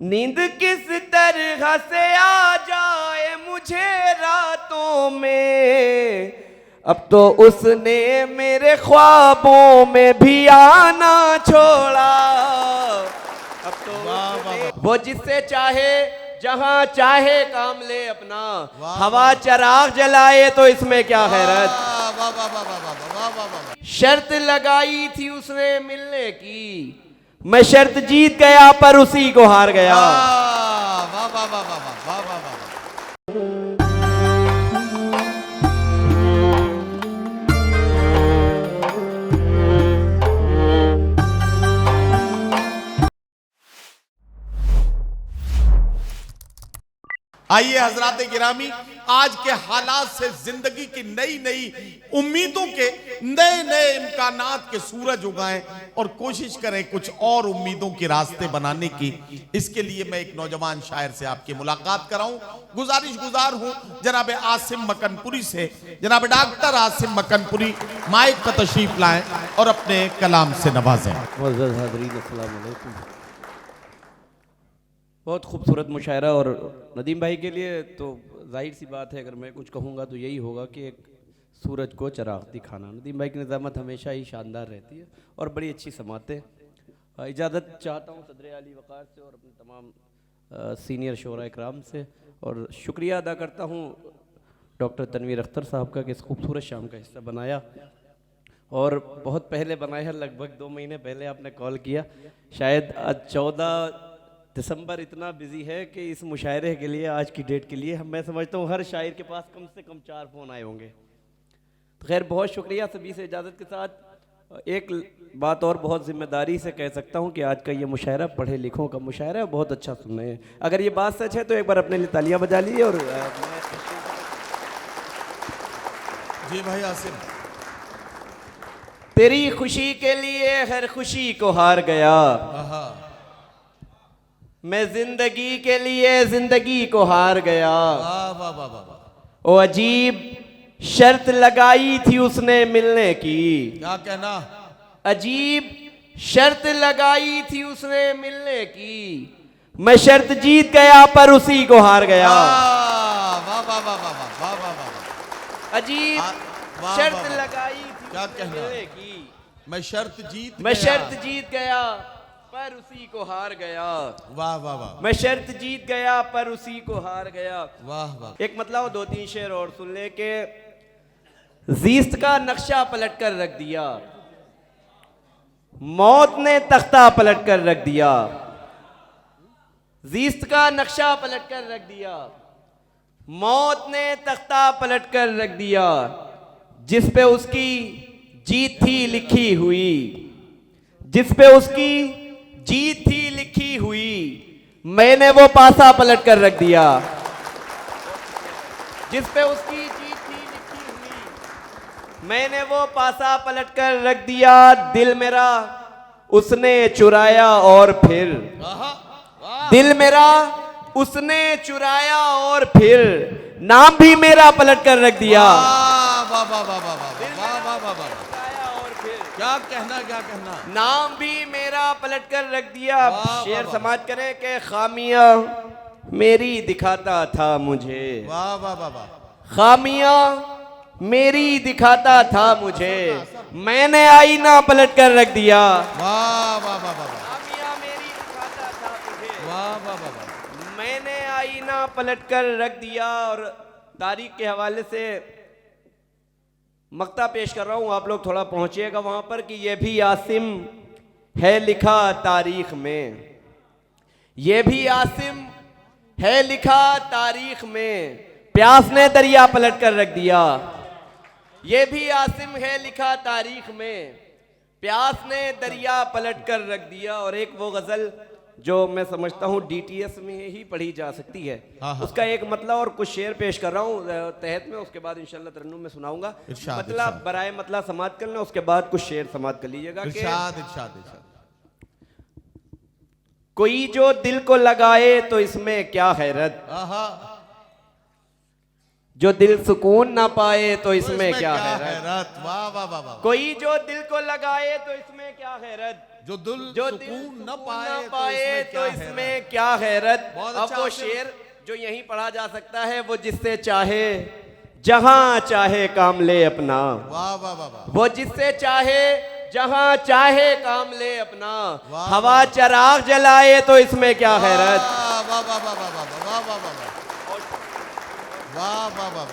नींद किस तरह से आ जाए मुझे रातों में, अब तो उसने मेरे ख्वाबों में भी आना छोड़ा। अब तो वो जिससे चाहे जहां चाहे काम ले अपना, हवा चराग जलाए तो इसमें क्या हैरत। शर्त लगाई थी उसने मिलने की, मैं शर्त जीत गया पर उसी को हार गया। आइए हजरात गिरामी, आज के हालात से जिंदगी की नई नई उम्मीदों के नए नए इम्कानात के सूरज उगाएं और कोशिश करें कुछ और उम्मीदों के रास्ते बनाने की। इसके लिए मैं एक नौजवान शायर से आपकी मुलाकात कराऊं। गुजार हूं जनाब आसिम मकनपुरी से, जनाब डॉक्टर आसिम मकनपुरी माइक पर तशरीफ लाएं और अपने कलाम से नवाजें। बहुत खूबसूरत मुशायरा। और नदीम भाई के लिए तो जाहिर सी बात है, अगर मैं कुछ कहूँगा तो यही होगा कि एक सूरज को चराग दिखाना। नदीम भाई की निज़ामत हमेशा ही शानदार रहती है और बड़ी अच्छी समाते। इजाज़त चाहता हूँ सदर आली वक़ार से और अपने तमाम सीनियर शोरा इकराम से, और शुक्रिया अदा करता हूँ डॉक्टर तनवीर अख्तर साहब का कि इस खूबसूरत शाम का हिस्सा बनाया। और बहुत पहले बनाया, लगभग 2 महीने पहले आपने कॉल किया। शायद आज 14 दिसंबर इतना बिजी है कि इस मुशायरे के लिए, आज की डेट के लिए मैं समझता हूँ हर शायर के पास कम से कम 4 फ़ोन आए होंगे। तो खैर बहुत शुक्रिया। सभी से इजाज़त के साथ एक बात और बहुत ज़िम्मेदारी से कह सकता हूँ कि आज का ये मुशायरा पढ़े लिखों का मुशायरा है, बहुत अच्छा सुन रहे हैं। अगर ये बात सच है तो एक बार अपने लिए तालियां बजा लीजिए। और जी भाई आसिम, तेरी खुशी के लिए हर खुशी को हार गया, मैं जिंदगी के लिए जिंदगी को हार गया। ओ अजीब शर्त लगाई थी उसने मिलने की, क्या कहना। अजीब शर्त लगाई थी उसने मिलने की, मैं शर्त जीत गया पर उसी को हार गया। अजीब शर्त लगाई थी क्या उसने कहना? मिलने की, मैं शर्त जीत गया पर उसी को हार गया। वाह वाह वाह। मैं शर्त जीत गया पर उसी को हार गया। वाह वाह। एक मतलब 2-3 शेर और सुन ले के ज़ीस्त का नक्शा पलट कर रख दिया, मौत ने तख्ता पलट कर रख दिया। ज़ीस्त का नक्शा पलट कर रख दिया, मौत ने तख्ता पलट कर रख दिया। जिस पे उसकी जीत थी लिखी हुई, जिस पे उसकी जीत थी लिखी हुई, मैंने वो पासा पलट कर रख दिया। जिस पे उसकी जीत थी लिखी हुई, मैंने वो पासा पलट कर रख दिया। दिल मेरा उसने चुराया और फिर, दिल मेरा उसने चुराया और फिर नाम भी मेरा पलट कर रख दिया। क्या कहना, क्या कहना। नाम भी मेरा पलट कर रख दिया। शेर समाज करें कि खामियां मेरी दिखाता था मुझे, वाह वाह वाह वाह। खामियां मेरी दिखाता था मुझे, मैंने आईना पलट कर रख दिया। वाह वाह वाह वाह। खामियां मेरी दिखाता था मुझे, वाह वाह वाह। मैंने आईना पलट कर रख दिया। और तारीख के हवाले से मक्ता पेश कर रहा हूँ, आप लोग थोड़ा पहुँचिएगा वहाँ पर, कि ये भी आसिम है लिखा तारीख में, ये भी आसिम है लिखा तारीख में, प्यास ने दरिया पलट कर रख दिया। ये भी आसिम है लिखा तारीख में, प्यास ने दरिया पलट कर रख दिया। और एक वो गज़ल जो मैं समझता हूँ DTS में ही पढ़ी जा सकती है, उसका एक मतलब और कुछ शेर पेश कर रहा हूँ तहत में, उसके बाद इंशाल्लाह तरन्नुम में सुनाऊंगा। मतलब बराए मतलब समात कर लें, उसके बाद कुछ शेर समात कर लीजिएगा। कोई जो दिल को लगाए तो इसमें क्या हैरत, जो दिल सुकून ना पाए तो इसमें क्या हैरत। वाह वाह वाह। कोई जो दिल को लगाए तो इसमें क्या हैरत, जो दिल जो सुकून न पाए पाए तो इसमें क्या हैरत। बहुत अब अच्छा वो आपने- शेर जो यहीं पढ़ा जा सकता है, वो जिससे चाहे जहां चाहे काम ले अपना, वाह वाह वाह वाह वो जिससे चाहे जहां चाहे काम ले अपना, वाह, हवा वाह। चराग जलाए तो इसमें क्या हैरत। वाह वाह वाह वाह वाह वाह वाह वाह वाह वाह वाह वाह।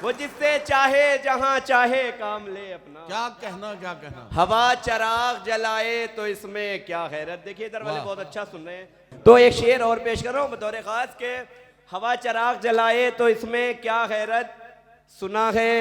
वो जिससे चाहे जहां चाहे काम ले अपना, क्या कहना क्या कहना। हवा चराग जलाए तो इसमें क्या हैरत। देखिए इधर वाले वाह। बहुत अच्छा सुन रहे हैं। तो एक शेर और पेश कर रहा हूं बतौर खास के, हवा चराग जलाए तो इसमें क्या हैरत। सुना है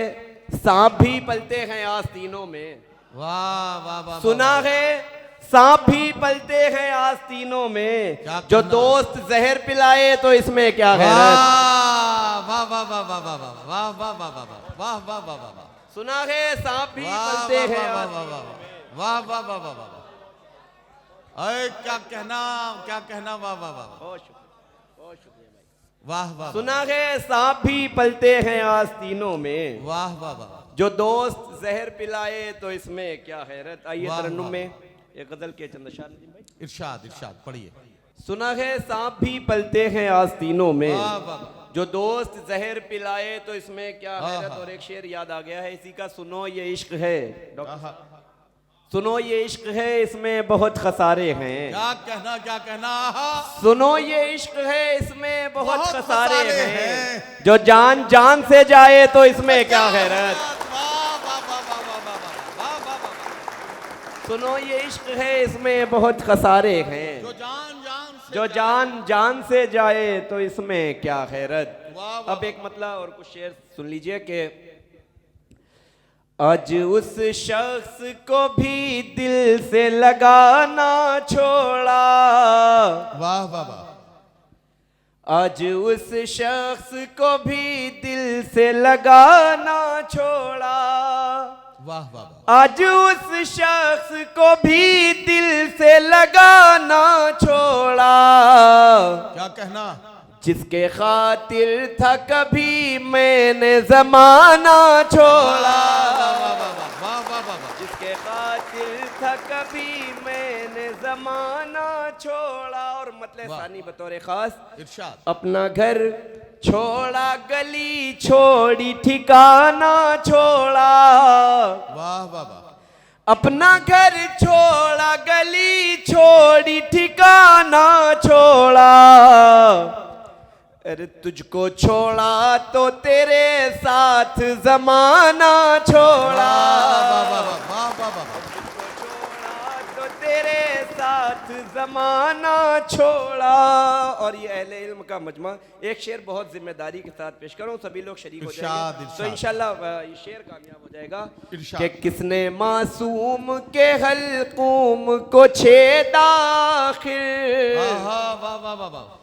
सांप भी पलते हैं आस्तीनों में, वाह वाह वाह। सुना है सांप भी पलते हैं आस्तीनों में, क्या जो कहना। दोस्त जहर पिलाए तो इसमें क्या हैरत। वाह वाह वाह वाह वाह वाह वाह वाह वाह वाह वाह वाह वाह वाह वाह। सुना है सांप भी वाह पलते वाह हैं वाह वाह वाह वाह वाह वाह वाह वाह। अरे क्या कहना क्या कहना। वाह वाह वाह बहुत शुक्रिया, बहुत शुक्रिया भाई। वाह वाह। सुना है सांप भी पलते हैं आस्तीनों में, वाह वाह वाह। जो दोस्त जहर पिलाए तो इसमें क्या हैरत। आइए वाह, तरन्नुम वाह। में एक गजल के चंद अशार नदीम भाई। इरशाद इरशाद पढ़िए। सुना है सांप भी पलते हैं आस्तीनों में, वाह वाह वाह। जो दोस्त जहर पिलाए तो इसमें क्या हाँ, हैरत। हाँ। और एक शेर याद आ गया है इसी का, सुनो ये इश्क है डॉक्टर, आहा। सुनो ये इश्क है इसमें बहुत खसारे हैं। क्या कहना क्या कहना। आहा। सुनो ये इश्क है इसमें बहुत बहुत खसारे खसारे हैं, हैं। जो जान जान से जाए तो इसमें क्या हैरत। वाह वाह वाह वाह वाह वाह वाह वाह वाह। सुनो ये इश्क है इसमें बहुत खसारे हैं, जो जान जान से जो जान जान से जाए तो इसमें क्या हैरत। वाह, वाह। अब एक मतलब और कुछ शेर सुन लीजिए कि आज उस शख्स को भी दिल से लगाना छोड़ा, वाह वाह वाह। आज उस शख्स को भी दिल से लगाना छोड़ा, वाह वाह वाह। आज उस शख्स को भी दिल से लगाना छोड़ा, क्या कहना। जिसके खातिर था कभी मैंने जमाना छोड़ा, वाह वाह वाह वाह वाह वाह वाह। जिसके खातिर था कभी मैंने जमाना छोड़ा। और मतलब वाह। सानी बतौर खास, इरशाद। अपना घर छोड़ा गली छोड़ी ठिकाना छोड़ा, वाह वाह वाह। अपना घर छोड़ा गली छोड़ी ठिकाना छोड़ा, अरे तुझको छोड़ा तो तेरे साथ जमाना छोड़ा, वाह वाह वाह वाह वाह वाह। तुझको छोड़ा तो तेरे साथ जमाना छोड़ा। और ये अहले इल्म का मजमा, एक शेर बहुत जिम्मेदारी के साथ पेश करूं, सभी लोग शरीक हो इरशाद, जाएंगे तो इरशाद। इंशाल्लाह ये शेर कामयाब हो जाएगा। इरशाद। कि किसने मासूम के हल्कूम को छेदा आखिर, आहा। वाह वाह वाह वाह।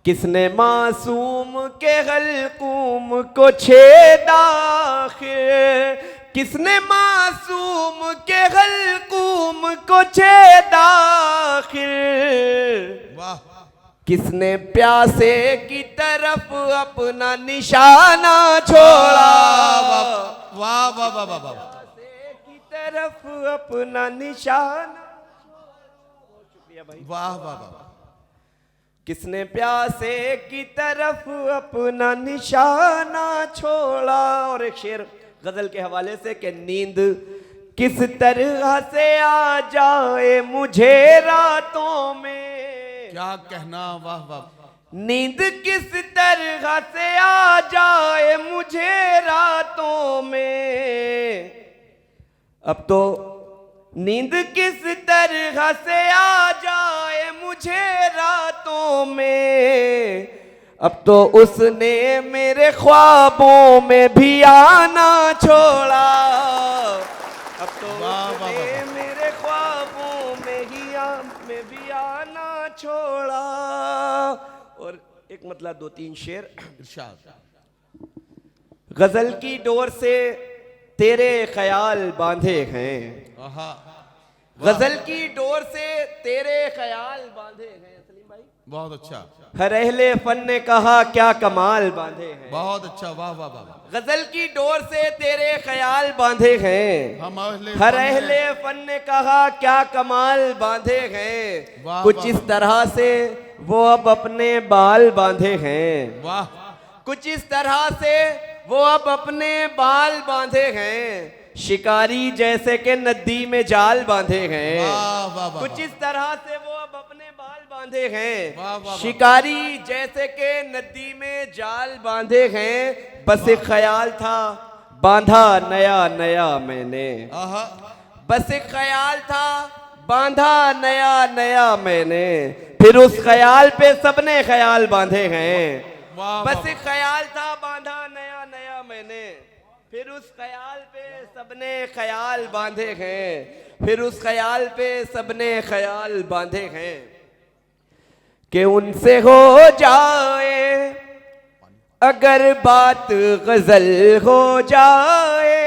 किसने मासूम के हल्कूम को छेदा आखिर, किसने मासूम के हल्कूम को छेदा आखिर, वाह। किसने प्यासे की तरफ अपना निशाना छोड़ा, वाह वाह वाह वाह वाह। प्यासे की तरफ अपना निशाना। शुक्रिया भाई। वाह वाह वाह। किसने प्यासे की तरफ अपना निशाना छोड़ा। और एक शेर गजल के हवाले से कि नींद किस तरह से आ जाए मुझे रातों में, क्या कहना। वाह वाह। नींद किस तरह से आ जाए मुझे रातों में, अब तो नींद किस तरह से आ जाए मुझे रातों में, अब तो उसने मेरे ख्वाबों में भी आना छोड़ा, अब तो वाह, वाह, उसने वाह। मेरे ख्वाबों में भी आना छोड़ा। और एक मतलब दो तीन शेर। इरशाद। गजल की डोर से तेरे ख्याल बांधे हैं, आहा। गजल की डोर से तेरे ख्याल बांधे हैं। सलीम भाई बहुत अच्छा, हर अहले फन ने कहा क्या कमाल बांधे हैं, बहुत अच्छा, वाह वाह वाह वाह। गजल की डोर से तेरे ख्याल बांधे हैं, हम अहले हर फन हैं। अहले फन ने कहा क्या कमाल बांधे हैं, वाह, कुछ वाह, इस वाह। तरह से वो अब अपने बाल बांधे हैं, वाह, कुछ इस तरह से वो अब अपने बाल बांधे हैं, शिकारी जैसे के नदी में जाल बांधे हैं, वाह वाह वाह। कुछ इस तरह से वो अब अपने बाल बांधे हैं, वाह, वाह, वाह। शिकारी जैसे के नदी में जाल बांधे हैं, बस एक ख्याल था बांधा नया नया मैंने, आहा, बस एक ख्याल था बांधा नया नया मैंने, फिर उस ख्याल पे सबने ख्याल बांधे हैं, वाह, बस वाह, एक ख्याल था बांधा नया नया मैंने, फिर उस ख्याल पे सबने ख्याल बांधे हैं, फिर उस ख्याल पे सबने ख्याल बांधे हैं, कि उनसे हो जाए अगर बात गजल हो जाए,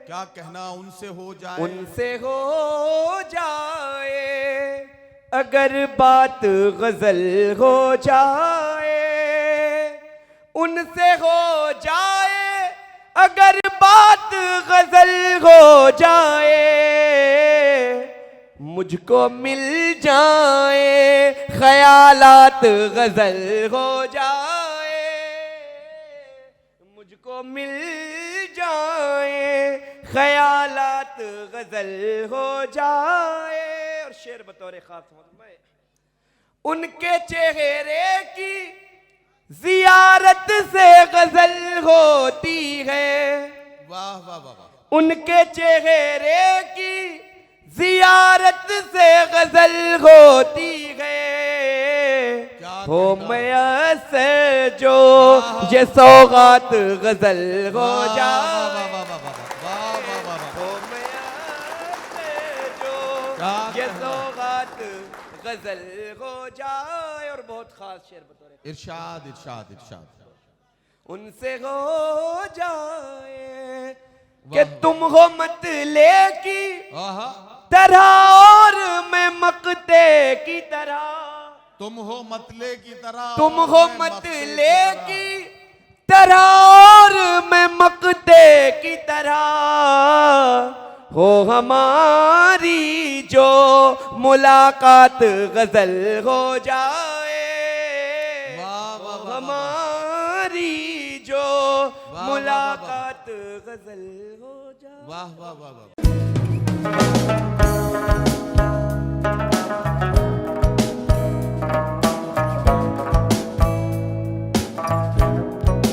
क्या कहना उनसे हो जाए, उनसे हो जाए अगर बात गजल हो जाए, उनसे हो जाए अगर बात गजल हो जाए, मुझको मिल जाए ख्यालात गजल हो जाए, मुझको मिल जाए ख्यालात गजल हो जाए। और शेर बतौर खास फरमाए, उनके चेहरे की जियारत से गजल होती है, वाह वाह वाह वाह। उनके चेहरे की जियारत से गजल होती है, हो मैसर जो ये सौगात गजल हो जाए, हो मैसर जो ये सौगात गजल हो जाए। और बहुत खास शेर बतौर इरशाद इरशाद इरशाद, उनसे हो जाए कि तुम हो मतले की आहा, तरह और मैं मकते की तरह, तुम हो मतले की तरह, तुम और हो मैं मतले तरह। की तरह और मैं मकते की तरह, हो हमारी जो मुलाकात गजल हो जाए, वाह, वाह, वाह, हमारी जो वाह, मुलाकात गजल हो जाए। वाह वाह वाह वाह।